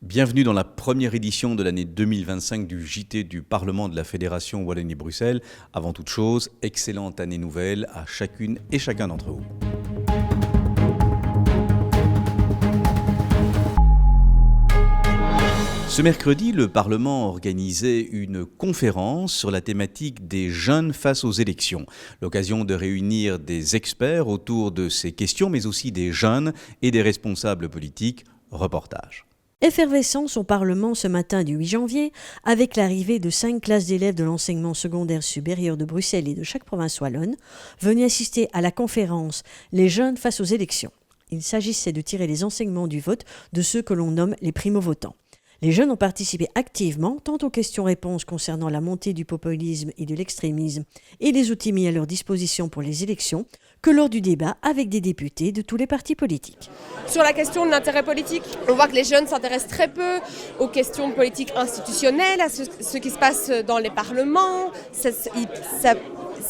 Bienvenue dans la première édition de l'année 2025 du JT du Parlement de la Fédération Wallonie-Bruxelles. Avant toute chose, excellente année nouvelle à chacune et chacun d'entre vous. Ce mercredi, le Parlement organisait une conférence sur la thématique des jeunes face aux élections. L'occasion de réunir des experts autour de ces questions, mais aussi des jeunes et des responsables politiques. Reportage. Effervescence au Parlement ce matin du 8 janvier, avec l'arrivée de 5 classes d'élèves de l'enseignement secondaire supérieur de Bruxelles et de chaque province wallonne, venus assister à la conférence « Les jeunes face aux élections ». Il s'agissait de tirer les enseignements du vote de ceux que l'on nomme les primo-votants. Les jeunes ont participé activement tant aux questions-réponses concernant la montée du populisme et de l'extrémisme et les outils mis à leur disposition pour les élections que lors du débat avec des députés de tous les partis politiques. Sur la question de l'intérêt politique, on voit que les jeunes s'intéressent très peu aux questions politiques institutionnelles, à ce qui se passe dans les parlements.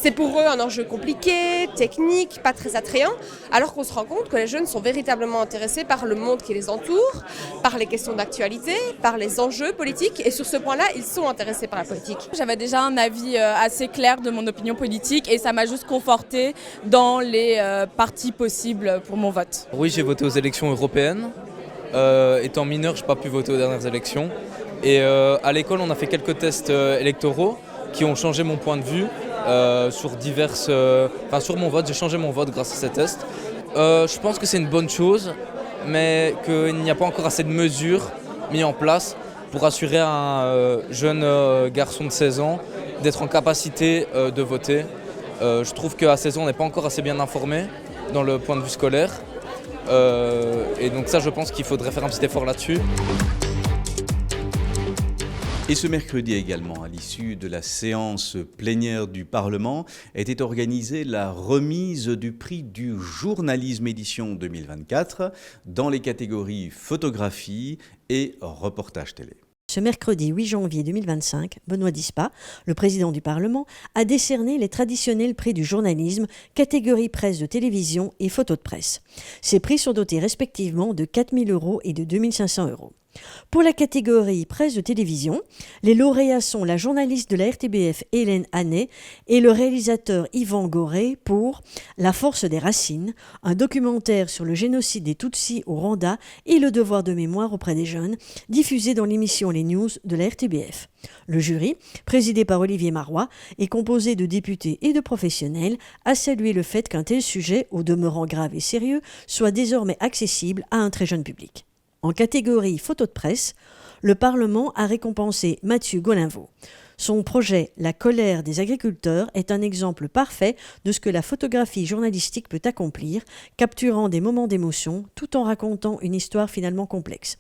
C'est pour eux un enjeu compliqué, technique, pas très attrayant, alors qu'on se rend compte que les jeunes sont véritablement intéressés par le monde qui les entoure, par les questions d'actualité, par les enjeux politiques, et sur ce point-là, ils sont intéressés par la politique. J'avais déjà un avis assez clair de mon opinion politique et ça m'a juste conforté dans les partis possibles pour mon vote. Oui, j'ai voté aux élections européennes. Étant mineur, je n'ai pas pu voter aux dernières élections. Et à l'école, on a fait quelques tests électoraux qui ont changé mon point de vue. Sur mon vote, j'ai changé mon vote grâce à ces tests. Je pense que c'est une bonne chose, mais qu'il n'y a pas encore assez de mesures mises en place pour assurer à un jeune garçon de 16 ans d'être en capacité de voter. Je trouve qu'à 16 ans, on n'est pas encore assez bien informé dans le point de vue scolaire. Et donc ça, je pense qu'il faudrait faire un petit effort là-dessus. Et ce mercredi également, à l'issue de la séance plénière du Parlement, était organisée la remise du prix du journalisme édition 2024 dans les catégories photographie et reportage télé. Ce mercredi 8 janvier 2025, Benoît Dispa, le président du Parlement, a décerné les traditionnels prix du journalisme, catégorie presse de télévision et photo de presse. Ces prix sont dotés respectivement de 4 000 € et de 2 500 €. Pour la catégorie presse de télévision, les lauréats sont la journaliste de la RTBF Hélène Hannet et le réalisateur Yvan Goré pour La force des racines, un documentaire sur le génocide des Tutsis au Rwanda et le devoir de mémoire auprès des jeunes, diffusé dans l'émission Les News de la RTBF. Le jury, présidé par Olivier Marois, est composé de députés et de professionnels, a salué le fait qu'un tel sujet, au demeurant grave et sérieux, soit désormais accessible à un très jeune public. En catégorie photo de presse, le Parlement a récompensé Mathieu Golinvaux. Son projet « La colère des agriculteurs » est un exemple parfait de ce que la photographie journalistique peut accomplir, capturant des moments d'émotion tout en racontant une histoire finalement complexe.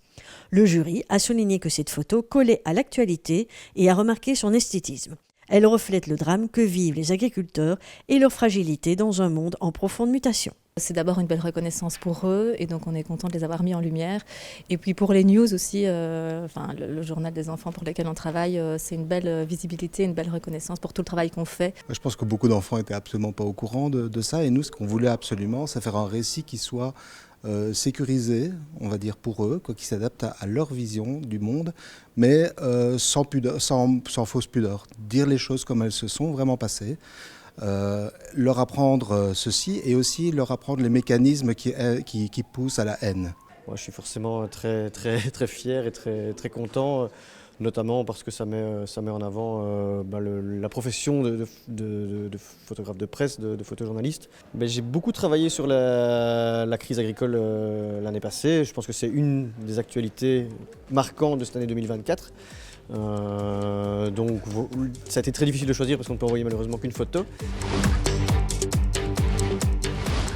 Le jury a souligné que cette photo collait à l'actualité et a remarqué son esthétisme. Elle reflète le drame que vivent les agriculteurs et leur fragilité dans un monde en profonde mutation. C'est d'abord une belle reconnaissance pour eux et donc on est content de les avoir mis en lumière. Et puis pour les news aussi, le journal des enfants pour lequel on travaille, c'est une belle visibilité, une belle reconnaissance pour tout le travail qu'on fait. Je pense que beaucoup d'enfants n'étaient absolument pas au courant de ça et nous ce qu'on voulait absolument, c'est faire un récit qui soit sécurisé, on va dire pour eux, qui s'adapte à leur vision du monde, mais sans fausse pudeur. Dire les choses comme elles se sont vraiment passées. Leur apprendre ceci et aussi leur apprendre les mécanismes qui poussent à la haine. Moi, je suis forcément très fier et très content, notamment parce que ça met en avant la profession de photographe de presse, de photojournaliste. J'ai beaucoup travaillé sur la crise agricole l'année passée. Je pense que c'est une des actualités marquantes de cette année 2024. Donc ça a été très difficile de choisir parce qu'on ne peut envoyer malheureusement qu'une photo.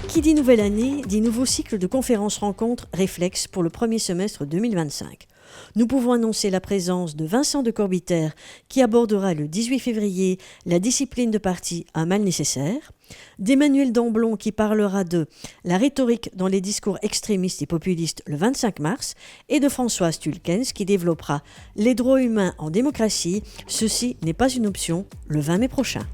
Qui dit nouvelle année, dit nouveau cycle de conférences-rencontres réflexes pour le premier semestre 2025. Nous pouvons annoncer la présence de Vincent de Corbiter qui abordera le 18 février la discipline de parti Un mal nécessaire, d'Emmanuel Damblon qui parlera de la rhétorique dans les discours extrémistes et populistes le 25 mars et de Françoise Tulkens qui développera les droits humains en démocratie, ceci n'est pas une option le 20 mai prochain.